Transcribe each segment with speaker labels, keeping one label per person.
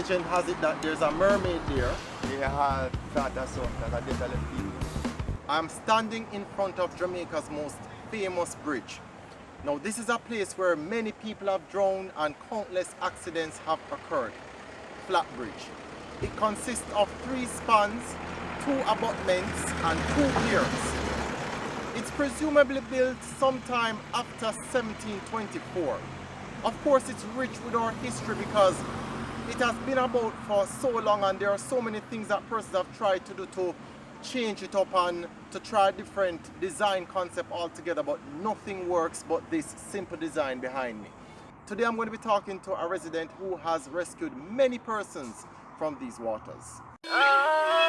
Speaker 1: legend has it that there's a mermaid there.
Speaker 2: Yeah, I thought that's something that I did tell people.
Speaker 1: I'm standing in front of Jamaica's most famous bridge. Now this is a place where many people have drowned and countless accidents have occurred. Flat Bridge. It consists of 3 spans, 2 abutments and 2 piers. It's presumably built sometime after 1724. Of course it's rich with our history because it has been about for so long and there are so many things that persons have tried to do to change it up and to try different design concept altogether, but nothing works but this simple design behind me. Today I'm going to be talking to a resident who has rescued many persons from these waters.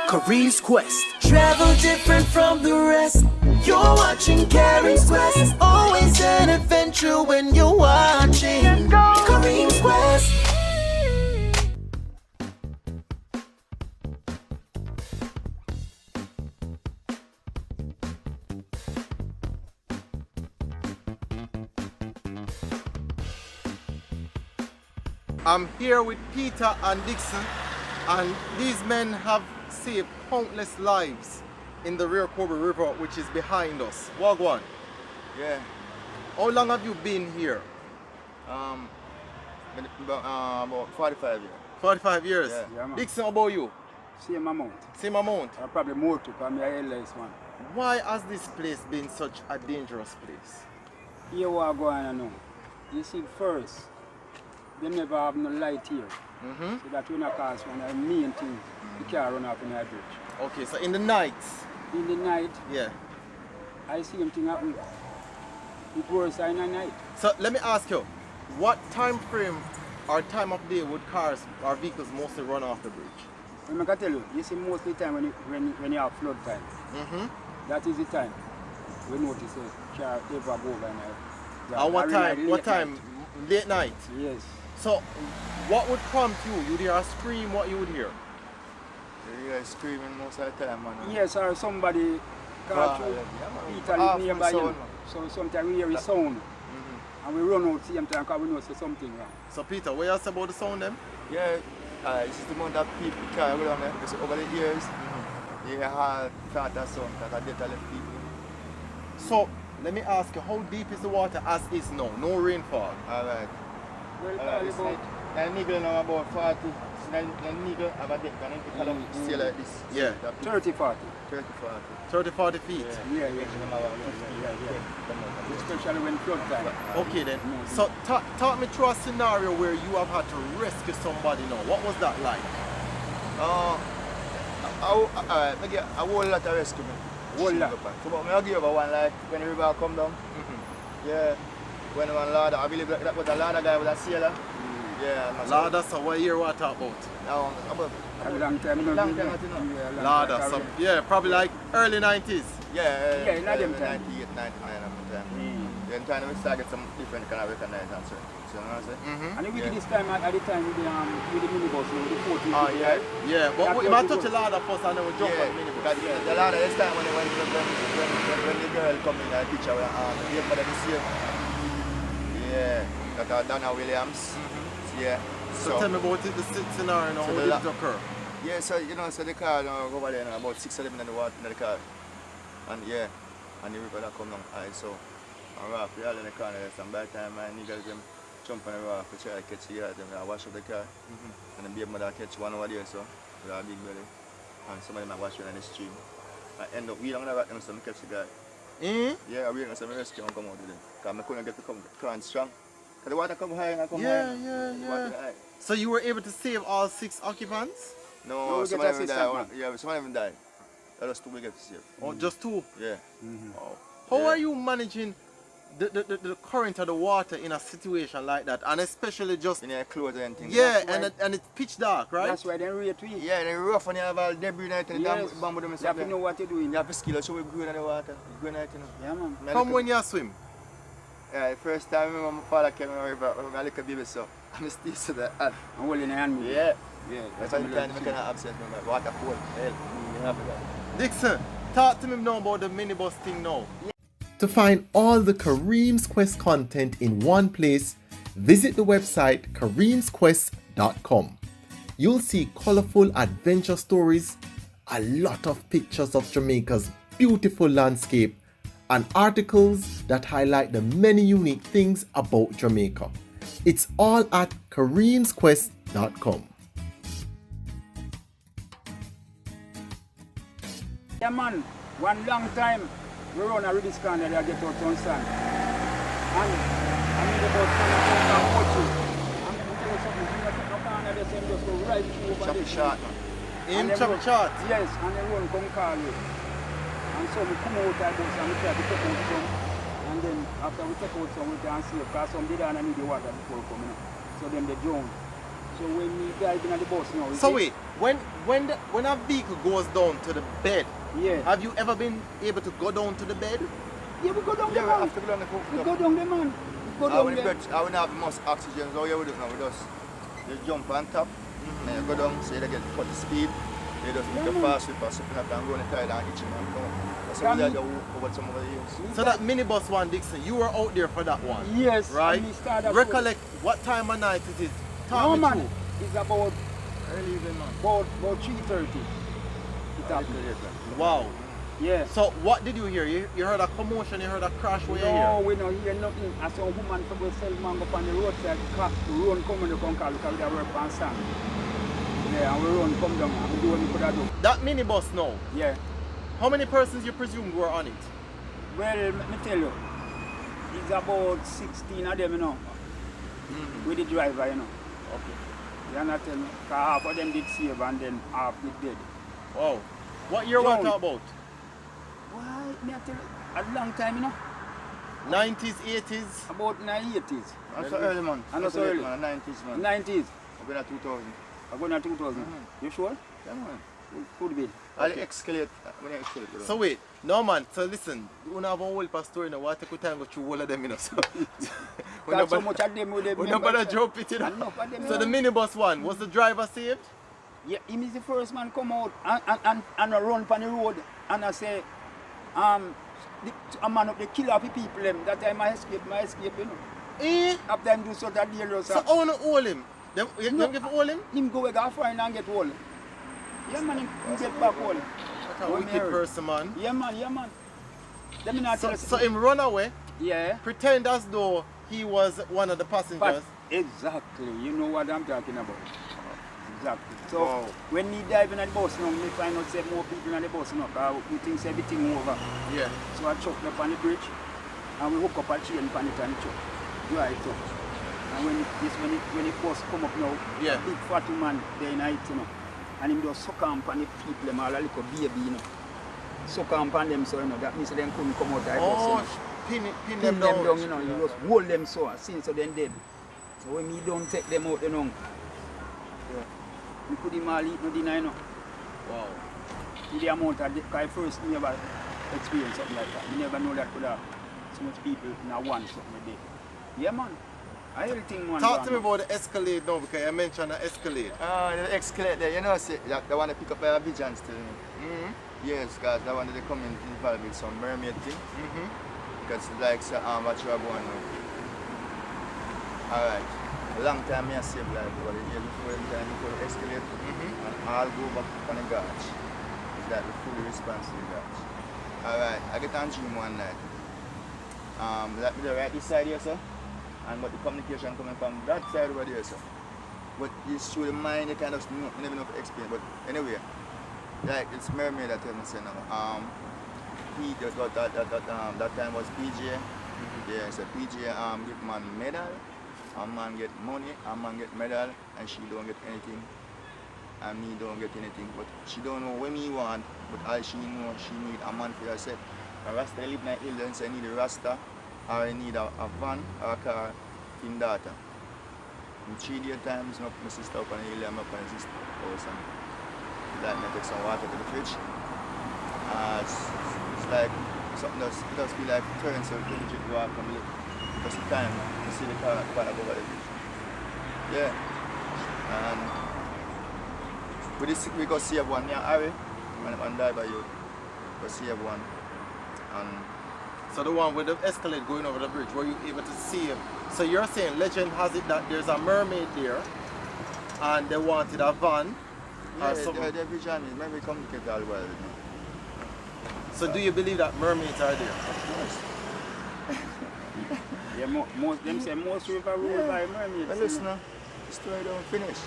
Speaker 3: Kareem's Quest. Travel different from the rest. You're watching Kareem's Quest. Always an adventure when you're watching Kareem's Quest.
Speaker 1: I'm here with Peter and Dixon, and these men have saved countless lives in the Rear Kobe River, which is behind us. Bog Walk.
Speaker 2: Yeah.
Speaker 1: How long have you been here?
Speaker 2: About 45 years.
Speaker 1: 45 years.
Speaker 2: Yeah,
Speaker 4: man.
Speaker 1: Dixon, how about you?
Speaker 4: Same amount.
Speaker 1: Same amount.
Speaker 4: Or probably more too, because I'm the eldest one.
Speaker 1: Why has this place been such a dangerous place?
Speaker 4: Here what I go on and know. You see, first, they never have no light here. So that will not cause one of the main things. The car run off in the bridge.
Speaker 1: Okay, so in the nights.
Speaker 4: In the night,
Speaker 1: Yeah.
Speaker 4: I see him thing happen. It worse in the night.
Speaker 1: So let me ask you, what time frame or time of day would cars or vehicles mostly run off the bridge?
Speaker 4: I can tell you, you see most of the time when you have flood time, that is the time we notice a car ever go over night.
Speaker 1: And what time? What time? Late night.
Speaker 4: Yes.
Speaker 1: So, what would prompt you? You'd hear a scream, what you would hear?
Speaker 2: You guys screaming most of the time, man.
Speaker 4: Yes, or somebody call through. Peter live nearby you. So sometimes we hear a sound. And we run out same time because we know there's something wrong.
Speaker 1: So Peter, what you say about the sound them?
Speaker 2: Yeah, this is the amount of people carry go down there. Because over the years, yeah, I thought that's something that I did tell people.
Speaker 1: So, let me ask you, how deep is the water as is now? No rainfall.
Speaker 2: Alright.
Speaker 4: Well,
Speaker 2: Alright, it's
Speaker 4: about
Speaker 2: like, the niggle now about 40. So the niggle have a deck and it can stay like this.
Speaker 1: Yeah.
Speaker 4: 30, 40.
Speaker 2: 30, 40.
Speaker 1: 30, 40 feet.
Speaker 4: Yeah. Especially when flood time.
Speaker 1: Okay then. So, talk me through a scenario where you have had to rescue somebody now. What was that like?
Speaker 2: I whole lot of rescue me.
Speaker 4: Whole lot.
Speaker 2: So, but I give you one like when the river come down. Yeah. When one ladder, I believe that was a ladder guy with a sailor. Yeah.
Speaker 1: Ladder, so what year what talk about?
Speaker 2: About
Speaker 4: A long time.
Speaker 2: long time, I think.
Speaker 1: Ladder, so yeah, probably like early 90s.
Speaker 2: Yeah,
Speaker 4: in them time.
Speaker 2: 98, 99 of the time. Then trying to start get some different kind of recognize and certain things, you know what I'm saying?
Speaker 4: And the wickedest time at the time with the minibus, with the 14.
Speaker 2: Oh, yeah.
Speaker 1: Yeah, but we might touch the ladder first and then we jump on the minibus.
Speaker 2: Because the ladder, this time when the girl come in the picture, the mother this year. Yeah, that Donna Williams. Yeah.
Speaker 1: So tell me about the scenario now, how did it occur?
Speaker 2: Yeah, so you know, so the car go over there, about 6 of them in the water in the car. And yeah, and the river that come down high, so and Ralph, we all in the corner there, so by the time my niggas them jump on the rock to try to catch the yard, them I wash up the car. And then baby mother catch one over there, so with a big belly. And some of them I wash in the stream. I end up we don't have them, so I catch the guy. Yeah, we don't have rescue and come out with them. Because I couldn't get to come strong. Because the water come high and I come high.
Speaker 1: Yeah. So you were able to save all 6 occupants?
Speaker 2: No, some of them died. Yeah, some of them died. That was 2 we get to save.
Speaker 1: Oh, just 2?
Speaker 2: Yeah.
Speaker 1: Oh. How are you managing the current of the water in a situation like that? And especially just...
Speaker 2: In your clothes and things.
Speaker 1: Yeah, and it's pitch dark, right?
Speaker 4: That's why they rate we.
Speaker 2: Yeah, they're rough and you have all debris in it and
Speaker 4: Yes.
Speaker 2: bamboo them and
Speaker 4: You have
Speaker 2: stuff.
Speaker 4: to know what you're doing.
Speaker 2: You have to skill us so we go in the water. We go in it, you know.
Speaker 4: Yeah, man.
Speaker 1: From when you swim?
Speaker 2: Yeah, the first time I remember my father came in the river, I was a little baby, so I'm still to the hand.
Speaker 4: I'm holding the hand.
Speaker 2: Yeah.
Speaker 4: Yeah.
Speaker 2: That's why the time I cannot absent from my water cold. Hell, you have that.
Speaker 1: Dixon, talk to me now about the minibus thing now.
Speaker 5: To find all the Kareem's Quest content in one place, visit the website kareemsquest.com. you'll see colorful adventure stories, a lot of pictures of Jamaica's beautiful landscape, and articles that highlight the many unique things about Jamaica. It's all at kareemsquest.com.
Speaker 4: Yeah man, one long time we run a release corner there get out on sand. And I mean about and watch it. I'm going to tell you something, you know, take a corner there, so you just go right through over this.
Speaker 2: Shot.
Speaker 1: In chop shot.
Speaker 4: Yes, and then run come call you. And so we come out of this and we try to take out some. And then after we take out some, we can see because some did not need the water before coming out. So then they drown. So when we dive in the bus now.
Speaker 1: So wait, when a vehicle goes down to the bed,
Speaker 4: yeah.
Speaker 1: have you ever been able to go down to the bed?
Speaker 4: Yeah, we go down
Speaker 2: Yeah,
Speaker 4: there,
Speaker 2: we
Speaker 4: man.
Speaker 2: have to go down the foot.
Speaker 4: We go down there, man. We go down there.
Speaker 2: I will not have much oxygen, so yeah, we do now. We just jump on top, and you go down, so you get cut the speed. You just make a fast whip or something like that and go on the tide and itch him and come. That's what we do over some of the years.
Speaker 1: So that minibus one, Dixon, you were out there for that one?
Speaker 4: Yes.
Speaker 1: Right?
Speaker 4: And we started
Speaker 1: Recollect what time of night it is. Talk
Speaker 4: no,
Speaker 1: me
Speaker 4: man.
Speaker 1: through.
Speaker 4: It's about
Speaker 1: Early evening, man.
Speaker 4: about 3:30. It happened.
Speaker 1: Wow.
Speaker 4: Yeah.
Speaker 1: So what did you hear? You heard a commotion, you heard a crash, what you
Speaker 4: No,
Speaker 1: hear?
Speaker 4: we don't hear nothing. I saw a woman from the sell mango on the roadside, run coming to come call because we are work on sand. Yeah, and we run come down and we do what we could have done.
Speaker 1: That minibus now,
Speaker 4: Yeah.
Speaker 1: how many persons you presumed were on it?
Speaker 4: Well, let me tell you, it's about 16 of them, you know, with the driver, you know.
Speaker 1: Okay.
Speaker 4: You not tell me, because half of them did save and then half did dead.
Speaker 1: Wow. What year was
Speaker 4: John.
Speaker 1: that about?
Speaker 4: Why, me I tell you, a long time, you know,
Speaker 1: 90s, 80s?
Speaker 4: about 80s.
Speaker 2: That's so early, man.
Speaker 4: I know so early.
Speaker 2: Man, 90s, man.
Speaker 4: 90s.
Speaker 2: I've been at 2000.
Speaker 4: I'm going to 2000. You sure?
Speaker 2: Yeah, man.
Speaker 4: Could be.
Speaker 2: I'll escalate. When I escalate,
Speaker 1: So wait, no man, so listen, you don't have a whole pastor, you know, what take time go through all of them, you know, so. we
Speaker 4: Got so
Speaker 1: never-
Speaker 4: much of them with them.
Speaker 1: we never jump it, you know.
Speaker 4: Enough of them,
Speaker 1: So the
Speaker 4: you know.
Speaker 1: minibus one, was the driver saved?
Speaker 4: Yeah, him is the first man come out and run on the road and I say, a man up the killer of the people them. That time I escape, you know.
Speaker 1: Eh?
Speaker 4: After him do sort of dangerous.
Speaker 1: So I want to hold him. You
Speaker 4: No.
Speaker 1: give hold him?
Speaker 4: Him go away, go find and get hold. Yeah man, him get back hold.
Speaker 1: What a
Speaker 4: Go
Speaker 1: wicked
Speaker 4: married.
Speaker 1: person, man.
Speaker 4: Yeah man, yeah man. Let me not tell
Speaker 1: So
Speaker 4: you.
Speaker 1: him run away,
Speaker 4: Yeah.
Speaker 1: pretend as though he was one of the passengers.
Speaker 4: But exactly, you know what I'm talking about. Exactly. So
Speaker 2: Wow.
Speaker 4: when he dive in the bus now, me find out say more people in the bus now, because we think everything over.
Speaker 1: Yeah.
Speaker 4: So I chuck up on the bridge and we hook up a chain on it and chuck. Right up. And when the bus come up now,
Speaker 1: Yeah.
Speaker 4: a big fat woman there in it, you know. And him just suck on the people, them all a little baby, you know. Suck on them so you know, that means them couldn't come out of the bus. You
Speaker 1: Oh,
Speaker 4: know.
Speaker 1: pin
Speaker 4: Pin
Speaker 1: them
Speaker 4: them
Speaker 1: down.
Speaker 4: down, you know, you just hold them so since so then dead. So when me don't take them out, you know, we could him all eat no dinner, you know.
Speaker 1: Wow.
Speaker 4: With the amount of, because first never experienced something like that. You never know that could have so much people in a one something a day. Yeah man, I everything man.
Speaker 1: Talk to me about the Escalade now, because you mentioned the Escalade.
Speaker 2: The escalate there, you know, see, they want to pick up a vision still. Yes, guys, that one they come in involved with some mermaid thing. Because like what you are going on. Alright. A long time I save life, but the year before the escalate, and I'll go back on the gorge. Is that the fully responsible gorge. Alright, I get on dream one night. That be the right this side here, sir. And but the communication coming from that side over there, sir. But it's through the mind, you kind of never know to explain. But anyway, like it's mermaid that tell me say now. He that time was PJ. Yeah, so PJ give man medal, a man get money, a man get medal, and she don't get anything. And me don't get anything. But she don't know when me want, but all she know she need a man for herself. A Rasta live in the hills, so I need a Rasta, or I need a van or a car in data. In 3 days times, my sister up on the hill, I'm up on the sister house, and like I take some water to the fridge. It's like something it does feel like turns so you can go out and look. Because the time you see the car over the bridge. Yeah. And with this we go see everyone near Harry and die by you. Go see everyone. And
Speaker 1: So the one with the Escalade going over the bridge, were you able to see him? So you're saying legend has it that there's a mermaid there and they wanted a van
Speaker 2: Yeah,
Speaker 1: or something.
Speaker 2: the vision is maybe communicate all well.
Speaker 1: So do you believe that mermaids are there?
Speaker 2: Of course.
Speaker 4: Yeah, most them say most river ruled by mermaids.
Speaker 2: But listen, the story don't finish.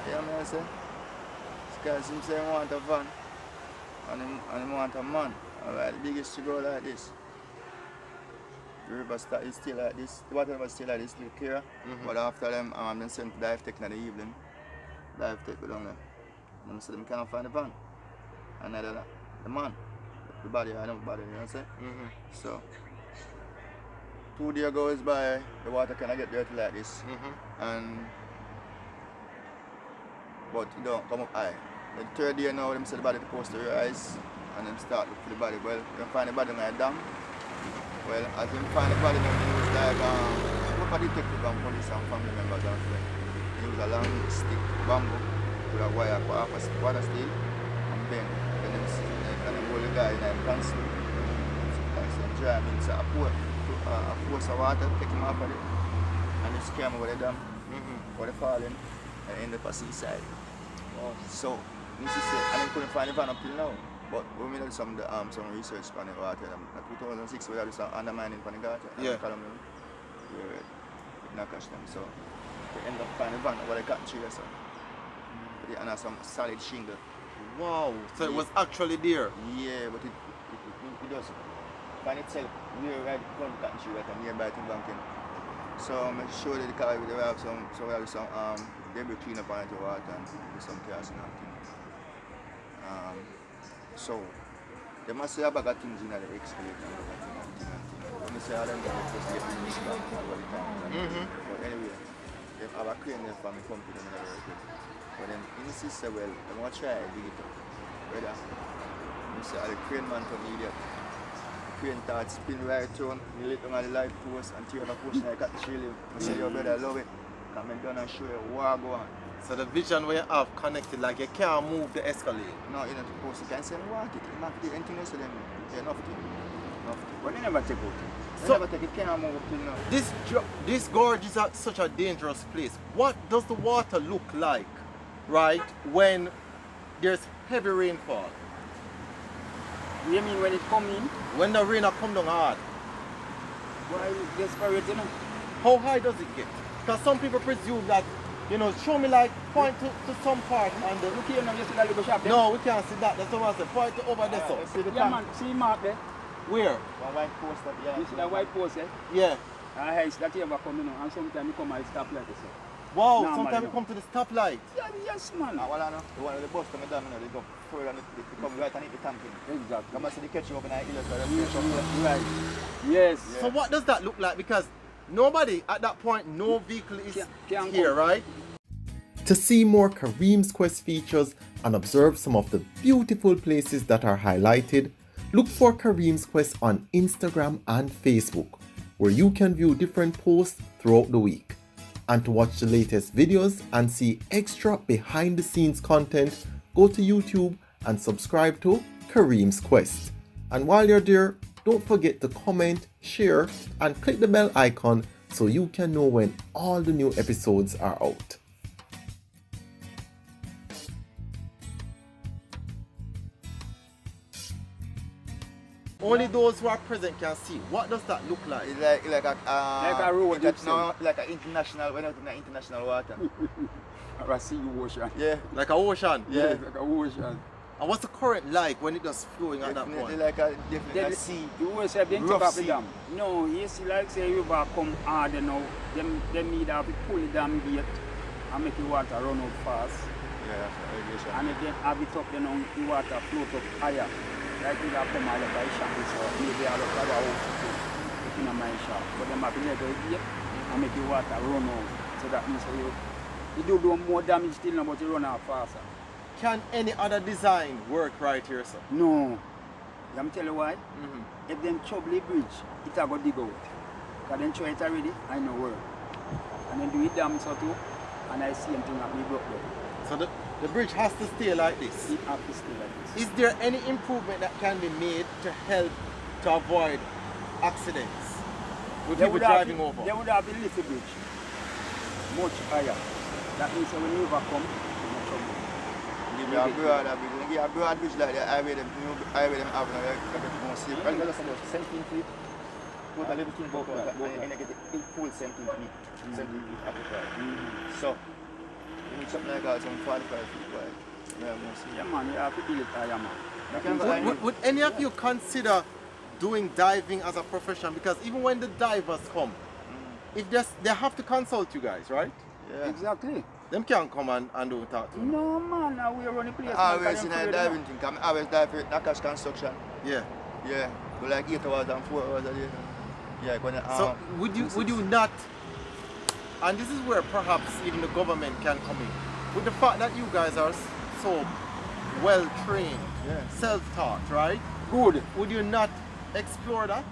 Speaker 2: You know what I say? Because him say he want a van and him want a man. Alright, the biggest to go like this. The river is still like this, the water was still like this, little clear. But after them, they sent to dive tech in the evening. Dive tech go down there. And them say them can't find the van. And the man, the body, I know the body, you know what I'm saying? So 2 days goes by, the water cannot get dirty like this. But it don't come up high. The 3rd day now, them say the body supposed to rise and then start look for the body. Well, you find the body in a dam. Well, as you find the body, they use like local detective and police and family members and friends. They use a long stick, bamboo, with a wire for half a water steel and bend. Then they hold the guy in a pencil. And dry him into a force of water, take him off of it, and they scare him over the dam, or they fall in, and end up a seaside. So, this is it. And they couldn't find the van up till now. But we made some research on the water. In 2006, we had some undermining on the water.
Speaker 1: Yeah.
Speaker 2: We not catch them. So, we end up finding the van over the cotton tree. So. And some solid shingle.
Speaker 1: Wow, so it was actually there?
Speaker 2: Yeah, but it doesn't find itself near right in front of the cotton tree, right nearby to the banking. So I'm sure that the car will have some debris clean up on the water and do some chaos and everything. So they must say a bag of things in the excavator. When you say all them guys just get in this back all the time. But anyway, they have a crane there for me company and everything. But then insist say, well, I want to try to dig it up. Brother, you say the crane man to me idiot. The crane thought spin right around, you let on the light post and tear on the post and I got the chill. I say, yo brother, I love it. Come and down and show you what go on.
Speaker 1: So the vision where you have connected, like you can't move the escalator?
Speaker 2: No, you're not supposed to. You can say, walk it. You not do anything else to them. Yeah, enough thing.
Speaker 4: But they never take out.
Speaker 2: They never take it, can't move up till now.
Speaker 1: This gorge is at such a dangerous place. What does the water look like, right, when there's heavy rainfall?
Speaker 4: You mean when it come in?
Speaker 1: When the rain come down hard?
Speaker 4: Why desperate, you know?
Speaker 1: How high does it get? Because some people presume that, you know, show me like, point to some part and the...
Speaker 4: Look here now, you see that little shop there?
Speaker 1: No, we can't see that. That's what I said. Point to over there, so.
Speaker 2: See the
Speaker 4: Yeah
Speaker 2: tank?
Speaker 4: man, see mark there?
Speaker 1: Where?
Speaker 2: One white post up here.
Speaker 4: You see that white post there?
Speaker 1: Yeah.
Speaker 4: It's that ever come, you know, and sometimes you come and stop like this.
Speaker 1: Wow,
Speaker 4: Normal,
Speaker 1: sometimes we
Speaker 4: you know.
Speaker 1: come to the stoplight.
Speaker 4: Yeah, yes man.
Speaker 2: Well, I know. The one of the bus coming down, you know, they go further and they come right and hit the tank in.
Speaker 4: Exactly.
Speaker 2: Come and see the catch you up in the hill, so
Speaker 4: Right. Yes.
Speaker 2: Yeah.
Speaker 1: So what does that look like? Because nobody at that point, no vehicle is
Speaker 4: Can't
Speaker 1: here,
Speaker 4: come.
Speaker 1: right?
Speaker 5: To see more Kareem's Quest features and observe some of the beautiful places that are highlighted, look for Kareem's Quest on Instagram and Facebook, where you can view different posts throughout the week. And to watch the latest videos and see extra behind the scenes content, go to YouTube and subscribe to Kareem's Quest. And while you're there, don't forget to comment, share, and click the bell icon so you can know when all the new episodes are out.
Speaker 1: Only those who are present can see. What does that look like?
Speaker 2: It's like
Speaker 4: a road, you say.
Speaker 2: No, like an international, we're not in the international water.
Speaker 4: Or I see you ocean.
Speaker 2: Yeah.
Speaker 1: Like an ocean?
Speaker 2: Yeah.
Speaker 4: Like a ocean.
Speaker 1: And what's the current like when it does flowing at that
Speaker 2: Definitely
Speaker 1: point?
Speaker 2: like definitely a
Speaker 4: Then
Speaker 2: sea.
Speaker 4: you always have them
Speaker 2: Rough
Speaker 4: take off the
Speaker 2: sea.
Speaker 4: dam. No, you see like say river come hard you know, them need to pull the dam gate and make the water run out fast.
Speaker 2: Yeah, that's irrigation.
Speaker 4: And if they have it up, then the water float up higher. Like they have come out of the shop, so maybe out of the house in a mine shop. But them have to let it gate and make the water run out. So that means you do more damage still now, but you run out faster.
Speaker 1: Can any other design work right here, sir?
Speaker 4: No. Let me tell you why. If them trouble the bridge, it a go dig out. Because then try it already, I know work. And then do it damn so too, and I see anything that me broke there.
Speaker 1: So the bridge has to stay like this.
Speaker 4: It have to stay like this.
Speaker 1: Is there any improvement that can be made to help to avoid accidents with people driving over?
Speaker 4: They would have a little bridge, much higher. That means that when you overcome, you're not trouble.
Speaker 2: Give me a broad bridge. When you give a broad bridge like the highway them have now, you get more safe. And just about 17 feet. Put a little thing about that, and you get the full 17 feet. 17 feet Africa. So, you need something like that, some 45 feet wide. Yeah, more safe.
Speaker 4: Yeah, man, you have to build it higher, man.
Speaker 2: You can go
Speaker 1: Would any of you consider doing diving as a profession? Because even when the divers come, if they have to consult you guys, right?
Speaker 2: Yeah.
Speaker 4: Exactly.
Speaker 1: Them can't come and don't talk to you.
Speaker 4: No, man, now we are running place.
Speaker 2: I always in a diving thing, I always dive for Nakash construction.
Speaker 1: Yeah.
Speaker 2: Yeah, go like 8 hours and 4 hours a day. Yeah, gonna,
Speaker 1: So would you not, and this is where perhaps even the government can come in, with the fact that you guys are so well trained,
Speaker 2: Yeah.
Speaker 1: self-taught, right?
Speaker 4: Good.
Speaker 1: Would you not explore that?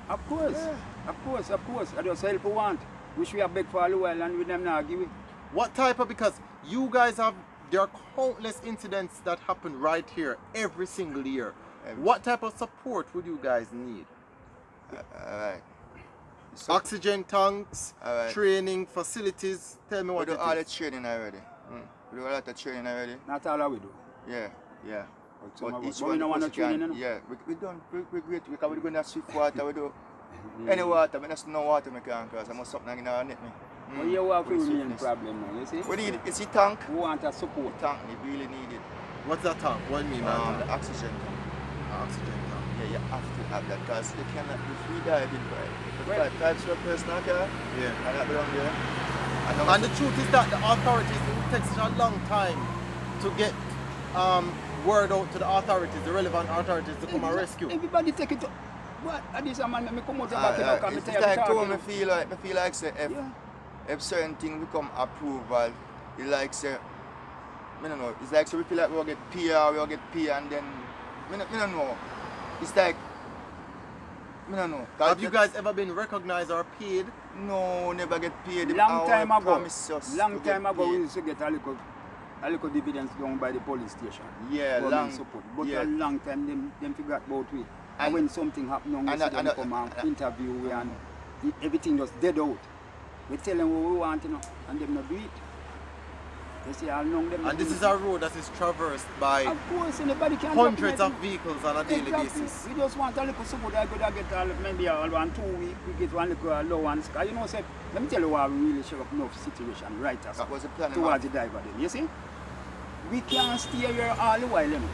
Speaker 4: Of course.
Speaker 2: Yeah.
Speaker 4: Of course. I just help you want. Which we have beg for a while and with them now give it.
Speaker 1: What type of, because you guys there are countless incidents that happen right here every single year. What type of support would you guys need?
Speaker 2: Alright.
Speaker 1: Oxygen tanks,
Speaker 2: Alright.
Speaker 1: training facilities. Tell me
Speaker 2: We
Speaker 1: what
Speaker 2: do
Speaker 1: it
Speaker 2: all the
Speaker 1: is.
Speaker 2: training already. We do a lot of training already.
Speaker 4: Not all that we do.
Speaker 2: Yeah.
Speaker 4: But some of
Speaker 2: But
Speaker 4: us-
Speaker 2: each
Speaker 4: but we
Speaker 2: one
Speaker 4: don't want no
Speaker 2: of us can-
Speaker 4: training, you know?
Speaker 2: Yeah, we done. We're great. We go in that swift water. We do any water. But there's no water we can cross. I must something in our net me.
Speaker 4: But you have to
Speaker 2: With
Speaker 4: remain
Speaker 2: swiftness.
Speaker 4: problem now, you see?
Speaker 2: We need it's a tank.
Speaker 4: We want a support.
Speaker 2: Tank. We really need it.
Speaker 1: What's that tank? What do you mean by
Speaker 2: The
Speaker 1: that?
Speaker 2: oxygen tank.
Speaker 1: Oxygen tank.
Speaker 2: Yeah, you have to have that because you cannot be free diving, right? The types of personal car.
Speaker 1: Yeah.
Speaker 2: And that belong there.
Speaker 1: And the truth is that the authorities, it takes such a long time to get word out to the authorities, the relevant authorities to come and rescue.
Speaker 4: Everybody take it. What? And this man, me come out the back and come and
Speaker 2: It's
Speaker 4: tell you
Speaker 2: like
Speaker 4: talking.
Speaker 2: too, me feel like say if certain thing become approval, it like say, I don't know, it's like so we feel like we'll get PR and then, I don't know. It's like, I don't know.
Speaker 1: Have you guys ever been recognized or paid?
Speaker 2: No, never get paid.
Speaker 4: Long time ago,
Speaker 2: Promise us
Speaker 4: long
Speaker 2: to get
Speaker 4: time ago, we
Speaker 2: paid.
Speaker 4: used to get a little dividends down by the police station.
Speaker 2: Yeah,
Speaker 4: Government
Speaker 2: long
Speaker 4: support. But
Speaker 2: yeah.
Speaker 4: a long time, them forgot about it. And
Speaker 2: And-
Speaker 4: when something happen, we
Speaker 2: and-
Speaker 4: see them
Speaker 2: and-
Speaker 4: come and
Speaker 2: and-
Speaker 4: interview we and everything just dead out. We tell them what we want, you know, and them not do it. They say, how long them not
Speaker 1: And
Speaker 4: do
Speaker 1: this
Speaker 4: it.
Speaker 1: is a road that is traversed by
Speaker 4: Of course, anybody can
Speaker 1: hundreds of
Speaker 4: document it.
Speaker 1: vehicles on a daily
Speaker 4: Exactly.
Speaker 1: basis.
Speaker 4: We just want a little support. I could get maybe a 1 2 weeks. We get one little allowance. Because you know, say, let me tell you why we really shake up enough situation right as
Speaker 2: That was the plan.
Speaker 4: towards the diver then. You see? We can't stay here all the while, you know.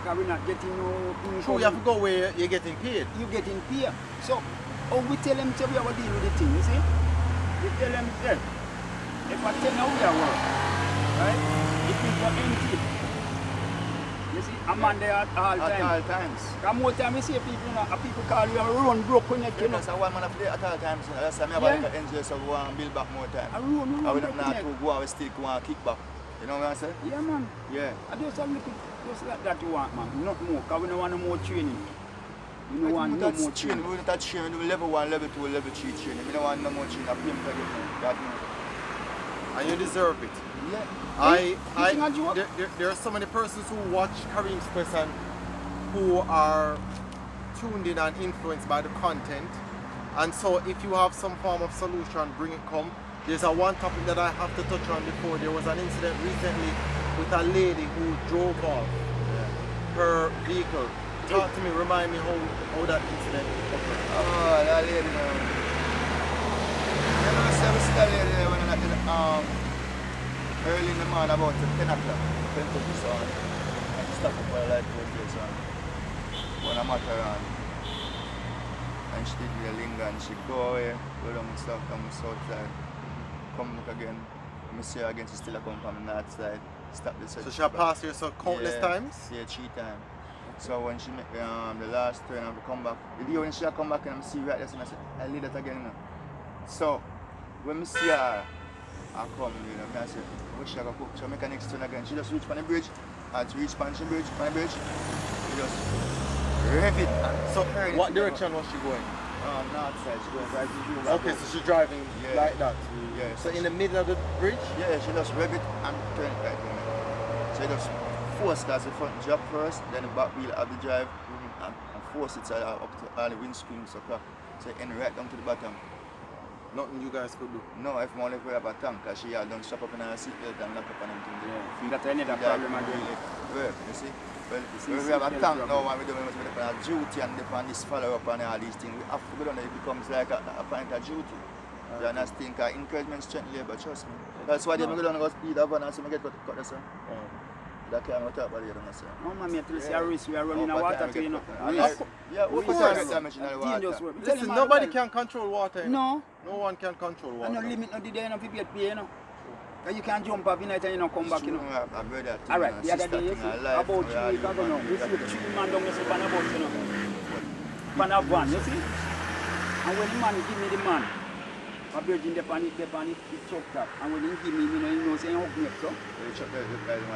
Speaker 4: Because we're not getting no income.
Speaker 1: True, you have to go where you're getting paid.
Speaker 4: You're getting paid. So, we tell them to we have to deal with the thing, you see? We tell them, yeah, if I 10 hours work, right? If it's for empty, you see, I'm on there at all
Speaker 2: At
Speaker 4: times.
Speaker 2: all times.
Speaker 4: Because more time you see people, you know, people call you and run broke on your, you know.
Speaker 2: That's a one man of play at all times. You know. That's why I have
Speaker 4: Yeah.
Speaker 2: like an NGO so go and build back more time.
Speaker 4: And run
Speaker 2: I will
Speaker 4: broke
Speaker 2: not
Speaker 4: on
Speaker 2: to
Speaker 4: your.
Speaker 2: go and still go and kick back. You know what I'm saying?
Speaker 4: Yeah, man.
Speaker 2: Yeah.
Speaker 4: I just have little, just like that you want, man. Not more, because we don't want no more training. We don't want no more training.
Speaker 2: We don't training. We do level 1, level 2, level 3 training. We don't want no more training. I pay them to get that more.
Speaker 1: And you deserve it.
Speaker 2: Yeah.
Speaker 1: There are so many persons who watch Kareem's Quest and who are tuned in and influenced by the content. And so if you have some form of solution, bring it come. There's one topic that I have to touch on before. There was an incident recently with a lady who drove off her vehicle. Talk to me, remind me how that incident occurred.
Speaker 2: Oh, that lady, man. You know, so we see that lady there when early in the morning, about 10 o'clock, 10 to this on. And she stopped up for a light road place on. When I'm at her on. And she did the linger and she go away, go down south, come south side. Come back again. I see her again, she still come from the north side. Stop this.
Speaker 1: So she had passed here so countless times?
Speaker 2: Yeah, 3 times. So when she make the last turn and we come back, the day when she come back and I see right there, and I said, I leave that again. You know. So when I see her, I come, you know, I say, what she go cook? So I make her next turn again. She just reach on the bridge, and to reach on the bridge, she just rev it.
Speaker 1: So what direction was she going?
Speaker 2: North side, she goes right to the
Speaker 1: Okay, so she's driving like that.
Speaker 2: Yeah.
Speaker 1: So in the middle of the bridge?
Speaker 2: Yeah, she just rev it and turn it right. You know. So you just force that's the front drop first, then the back wheel of the drive, and force it up to all the windscreen so you end right down to the bottom.
Speaker 1: Nothing you guys could do.
Speaker 2: No, if only if we have a tank, cause she had done strap up in her seatbelt and lock up on them things.
Speaker 4: Yeah. That's another problem again.
Speaker 2: Well, you see? Well,
Speaker 4: see,
Speaker 2: we have a
Speaker 4: seatbelt
Speaker 2: tank
Speaker 4: problem.
Speaker 2: now and we don't have to be on duty and depend this follow up and all these things. We have to go down there, it becomes like a point of duty. You understand? Cause encouragement strength labor, trust me. That's why they go down and go speed up and so I get cut this. That can't talk about it,
Speaker 4: No, man, I tell you, a race, we are running a water to, you know.
Speaker 2: Yeah, what
Speaker 1: course.
Speaker 2: time damage in the water?
Speaker 1: Listen, nobody can control water.
Speaker 4: No.
Speaker 1: No one can control water.
Speaker 4: And no limit, no day, no people get paid, you know. Cause you can't jump up in it and you know come back, you know.
Speaker 2: I read that.
Speaker 4: Alright, the other day, you see, about 3 weeks ago now, we see 3 man down there on a bus, you know. On a van, you see. And when the man give me the man, my virgin the pan it choked up. And when he give me, you know, say, hook me up, so.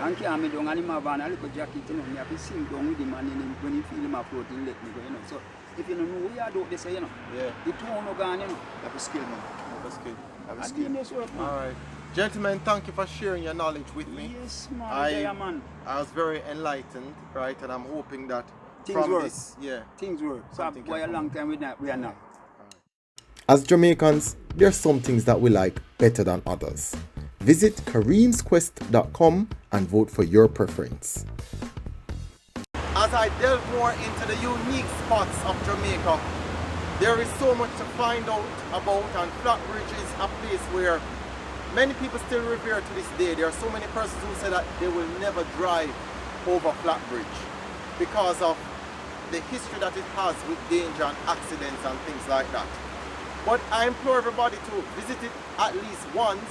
Speaker 4: And carry me down and in my van, I look at jacket, you know, me have to sing down with the man and when he feel him afloat, he let me go, you know. So, if you don't know what you do, they say, you know.
Speaker 1: Yeah.
Speaker 4: The two no gone, you know.
Speaker 2: Have a skill, man.
Speaker 1: Have a skill.
Speaker 2: Have a
Speaker 4: I
Speaker 2: skill.
Speaker 4: do this work, man.
Speaker 1: Alright. Gentlemen, thank you for sharing your knowledge with me.
Speaker 4: Yes, man. Man.
Speaker 1: I was very enlightened, right? And I'm hoping that
Speaker 4: Things
Speaker 1: from
Speaker 4: work.
Speaker 1: this,
Speaker 4: Things work. So,
Speaker 1: Something
Speaker 4: for a
Speaker 1: can
Speaker 4: long time, we are not.
Speaker 5: As Jamaicans, there are some things that we like better than others. Visit kareemsquest.com and vote for your preference.
Speaker 1: As I delve more into the unique spots of Jamaica, there is so much to find out about, and Flatbridge is a place where many people still revere to this day. There are so many persons who say that they will never drive over Flatbridge because of the history that it has with danger and accidents and things like that. But I implore everybody to visit it at least once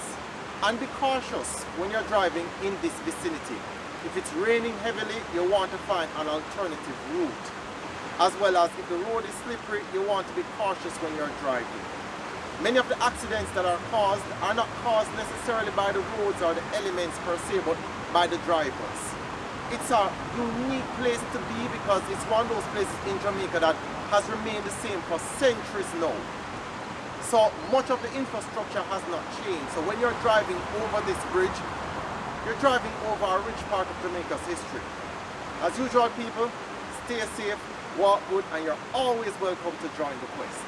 Speaker 1: and be cautious when you're driving in this vicinity. If it's raining heavily, you want to find an alternative route. As well as if the road is slippery, you want to be cautious when you're driving. Many of the accidents that are not caused necessarily by the roads or the elements per se, but by the drivers. It's a unique place to be because it's one of those places in Jamaica that has remained the same for centuries now. So much of the infrastructure has not changed. So when you're driving over this bridge, you're driving over a rich part of Jamaica's history. As usual, people, stay safe, walk good, and you're always welcome to join the quest.